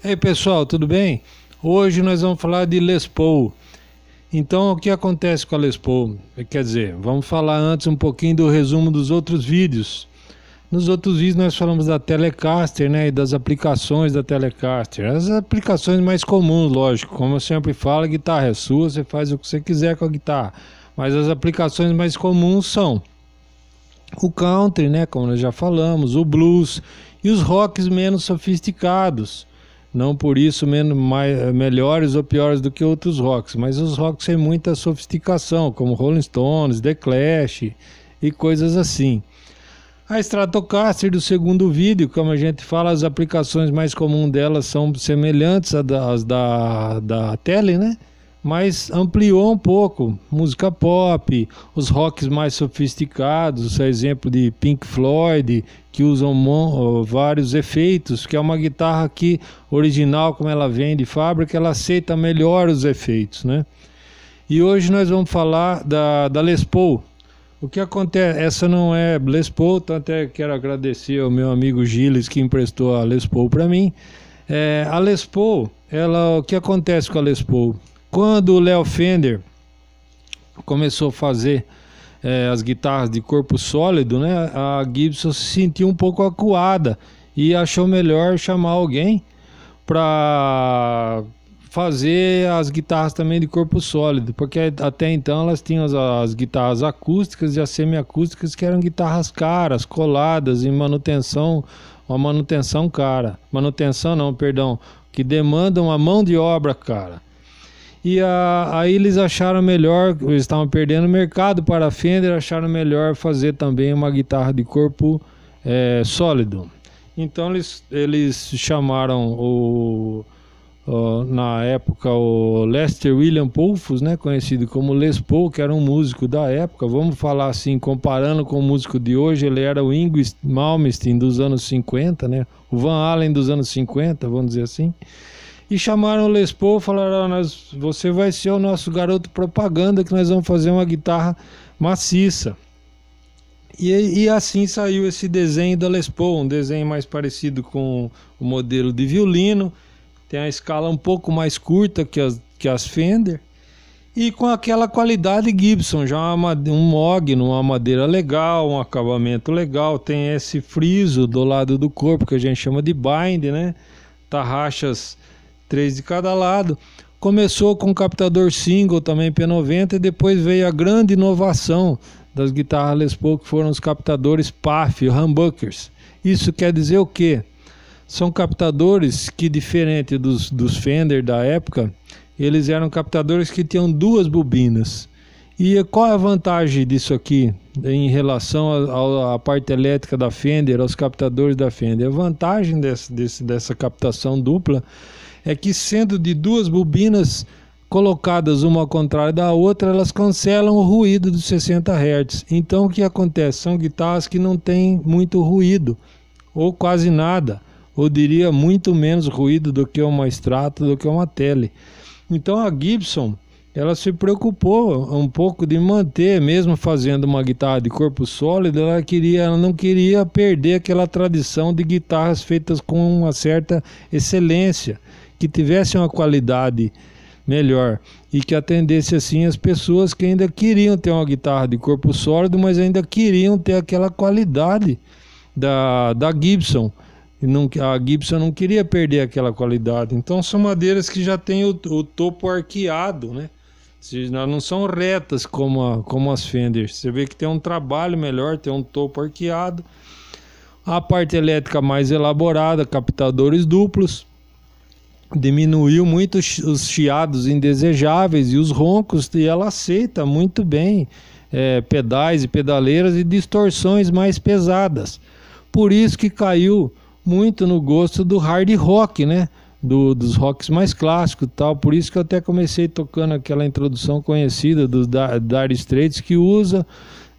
Ei pessoal, tudo bem? Hoje nós vamos falar de Les Paul. Então o que acontece com a Les Paul? Quer dizer, vamos falar antes um pouquinho do resumo dos outros vídeos. Nos outros vídeos nós falamos da Telecaster, né, e das aplicações da Telecaster. As aplicações mais comuns, lógico, como eu sempre falo, a guitarra é sua, você faz o que você quiser com a guitarra. Mas as aplicações mais comuns são o country, né, como nós já falamos, o blues e os rocks menos sofisticados. Não por isso melhores ou piores do que outros rocks, mas os rocks sem muita sofisticação, como Rolling Stones, The Clash e coisas assim. A Stratocaster do segundo vídeo, como a gente fala, as aplicações mais comuns delas são semelhantes às da Tele, né? Mas ampliou um pouco, música pop, os rocks mais sofisticados, exemplo de Pink Floyd, que usam vários efeitos, que é uma guitarra que, original como ela vem de fábrica, ela aceita melhor os efeitos, né? E hoje nós vamos falar da Les Paul. O que acontece, essa não é Les Paul, então até quero agradecer ao meu amigo Gilles que emprestou a Les Paul para mim. A Les Paul, o que acontece com a Les Paul? Quando o Léo Fender começou a fazer as guitarras de corpo sólido, né, a Gibson se sentiu um pouco acuada e achou melhor chamar alguém para fazer as guitarras também de corpo sólido, porque até então elas tinham as guitarras acústicas e as semiacústicas, que eram guitarras caras, coladas, em manutenção, uma manutenção cara. Manutenção não, perdão, que demandam a mão de obra cara. E aí eles acharam melhor, eles estavam perdendo mercado para a Fender, acharam melhor fazer também uma guitarra de corpo sólido. Então eles chamaram na época o Lester William Pulfus, né, conhecido como Les Paul, que era um músico da época. Vamos falar assim, comparando com o músico de hoje, ele era o Yngwie Malmsteen dos anos 50, né, o Van Halen dos anos 50, vamos dizer assim. E chamaram o Les Paul, falaram: você vai ser o nosso garoto propaganda, que nós vamos fazer uma guitarra maciça. E assim saiu esse desenho da Les Paul, um desenho mais parecido com o modelo de violino, tem a escala um pouco mais curta que as Fender, e com aquela qualidade Gibson, já um mogno, uma madeira legal, um acabamento legal, tem esse friso do lado do corpo que a gente chama de bind, né? Tarraxas 3 de cada lado. Começou com captador single também P90 e depois veio a grande inovação das guitarras Les Paul, que foram os captadores PAF, humbuckers. Isso quer dizer o quê? São captadores que, diferente dos Fender da época, eles eram captadores que tinham duas bobinas. E qual é a vantagem disso aqui em relação à parte elétrica da Fender, aos captadores da Fender? A vantagem dessa captação dupla é que, sendo de duas bobinas colocadas uma ao contrário da outra, elas cancelam o ruído dos 60 Hz. Então o que acontece? São guitarras que não têm muito ruído, ou quase nada, ou diria muito menos ruído do que uma Strato, do que uma Tele. Então a Gibson, ela se preocupou um pouco de manter, mesmo fazendo uma guitarra de corpo sólido, ela não queria perder aquela tradição de guitarras feitas com uma certa excelência, que tivesse uma qualidade melhor e que atendesse assim as pessoas que ainda queriam ter uma guitarra de corpo sólido, mas ainda queriam ter aquela qualidade da Gibson. A Gibson não queria perder aquela qualidade. Então são madeiras que já têm o topo arqueado, né? Não são retas como as Fender. Você vê que tem um trabalho melhor, tem um topo arqueado. A parte elétrica mais elaborada, captadores duplos. Diminuiu muito os chiados indesejáveis e os roncos, e ela aceita muito bem pedais e pedaleiras e distorções mais pesadas. Por isso que caiu muito no gosto do hard rock, né? Dos rocks mais clássicos e tal. Por isso que eu até comecei tocando aquela introdução conhecida dos Dire Straits, que usa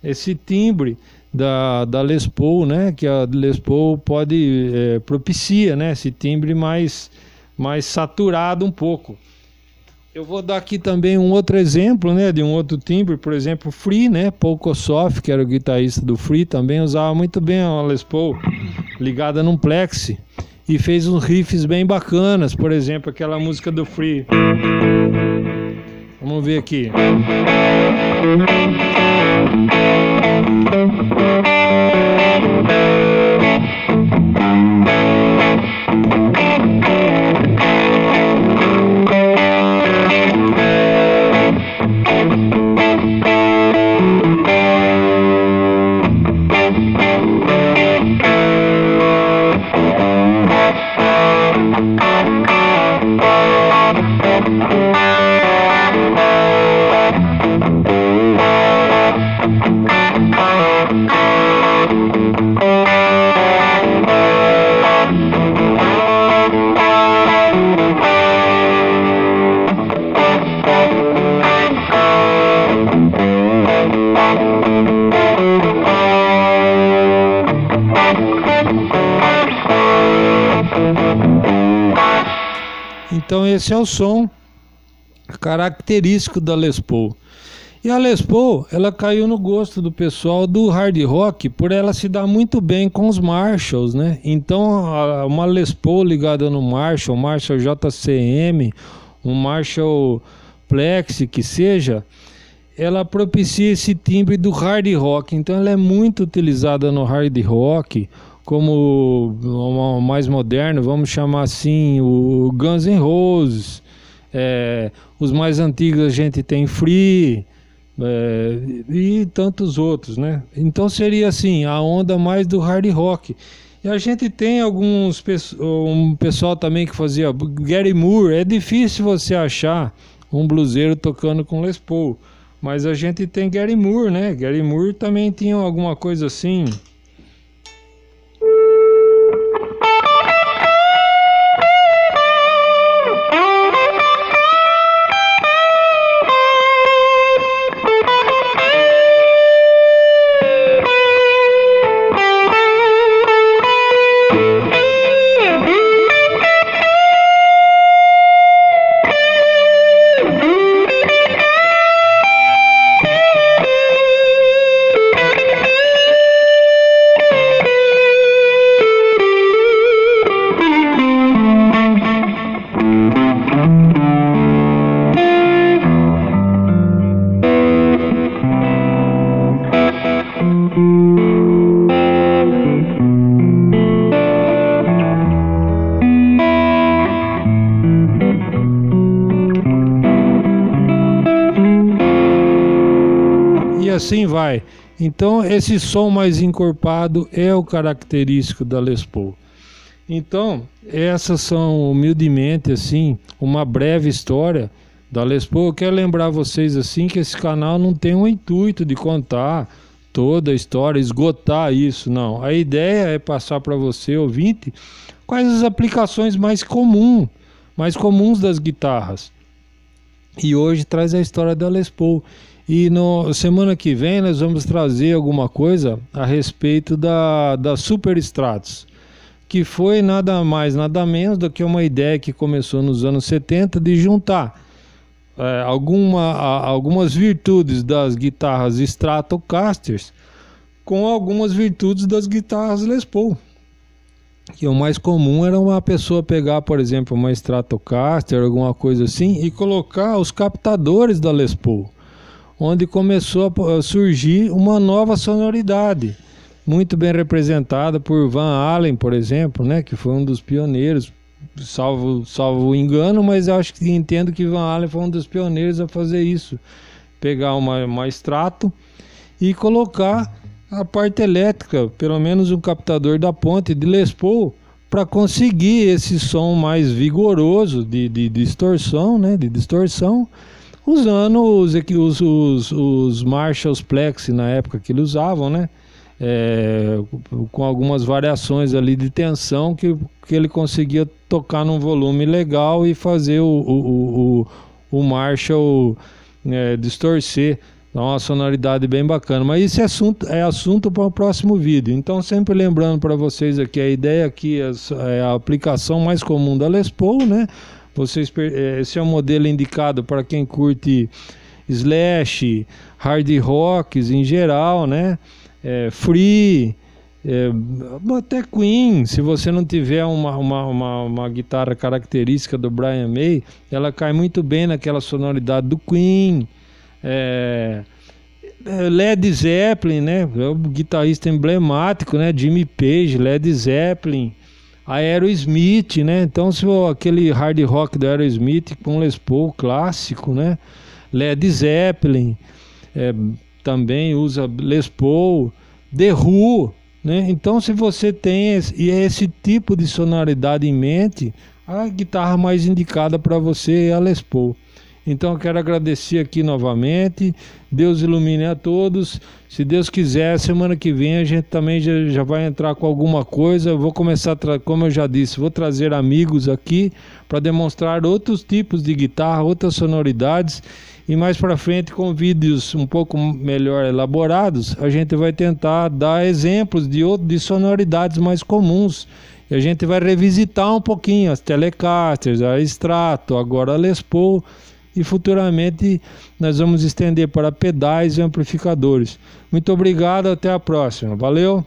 esse timbre da Les Paul, né? Que a Les Paul propicia, né? Esse timbre mais saturado um pouco. Eu vou dar aqui também um outro exemplo, né, de um outro timbre, por exemplo, o Free, né, Paul Kossoff, que era o guitarrista do Free, também usava muito bem a Les Paul ligada num plexi. e fez uns riffs bem bacanas, por exemplo, aquela música do Free. Vamos ver aqui. Então esse é o som característico da Les Paul. E a Les Paul, ela caiu no gosto do pessoal do hard rock por ela se dar muito bem com os Marshalls, né? Então uma Les Paul ligada no Marshall, Marshall JCM, um Marshall Plex, que seja, ela propicia esse timbre do hard rock. Então ela é muito utilizada no hard rock, como o mais moderno, vamos chamar assim, o Guns N' Roses, os mais antigos a gente tem Free, e tantos outros, né? Então seria assim, a onda mais do hard rock. E a gente tem um pessoal também que fazia Gary Moore. É difícil você achar um bluseiro tocando com Les Paul, mas a gente tem Gary Moore, né? Gary Moore também tinha alguma coisa assim. Assim vai. Então esse som mais encorpado é o característico da Les Paul. Então essas são humildemente assim uma breve história da Les Paul. Eu quero lembrar vocês assim que esse canal não tem o intuito de contar toda a história, esgotar isso, não. A ideia é passar para você, ouvinte, quais as aplicações mais comuns das guitarras. E hoje traz a história da Les Paul. E semana que vem nós vamos trazer alguma coisa a respeito da Super Stratus, que foi nada mais, nada menos do que uma ideia que começou nos anos 70 de juntar algumas virtudes das guitarras Stratocasters com algumas virtudes das guitarras Les Paul. Que o mais comum era uma pessoa pegar, por exemplo, uma Stratocaster, alguma coisa assim, e colocar os captadores da Les Paul, onde começou a surgir uma nova sonoridade, muito bem representada por Van Halen, por exemplo, né, que foi um dos pioneiros, salvo o engano, mas eu acho que entendo que Van Halen foi um dos pioneiros a fazer isso, pegar uma Strato e colocar a parte elétrica, pelo menos um captador da ponte de Les Paul, para conseguir esse som mais vigoroso de distorção, né, usando os Marshalls Plex na época que eles usavam, né? Com algumas variações ali de tensão que ele conseguia tocar num volume legal e fazer o Marshall distorcer, dá uma sonoridade bem bacana. Mas esse é assunto para o próximo vídeo. Então sempre lembrando para vocês aqui, a ideia aqui é a aplicação mais comum da Les Paul, né? Esse é um modelo indicado para quem curte slash, hard rocks em geral, né? Free, até Queen, se você não tiver uma guitarra característica do Brian May, ela cai muito bem naquela sonoridade do Queen. Led Zeppelin, né? É o guitarrista emblemático, né? Jimmy Page, Led Zeppelin, Aerosmith, né? Então, se aquele hard rock do Aerosmith com Les Paul clássico, né? Led Zeppelin também usa Les Paul, The Who, né? Então, se você tem esse tipo de sonoridade em mente, a guitarra mais indicada para você é a Les Paul. Então eu quero agradecer aqui novamente. Deus ilumine a todos. Se Deus quiser, semana que vem a gente também já vai entrar com alguma coisa. Eu vou começar, como eu já disse, vou trazer amigos aqui para demonstrar outros tipos de guitarra, outras sonoridades. E mais para frente, com vídeos um pouco melhor elaborados, a gente vai tentar dar exemplos de sonoridades mais comuns. E a gente vai revisitar um pouquinho as Telecasters, a Strato, agora a Les Paul. E futuramente nós vamos estender para pedais e amplificadores. Muito obrigado, até a próxima. Valeu!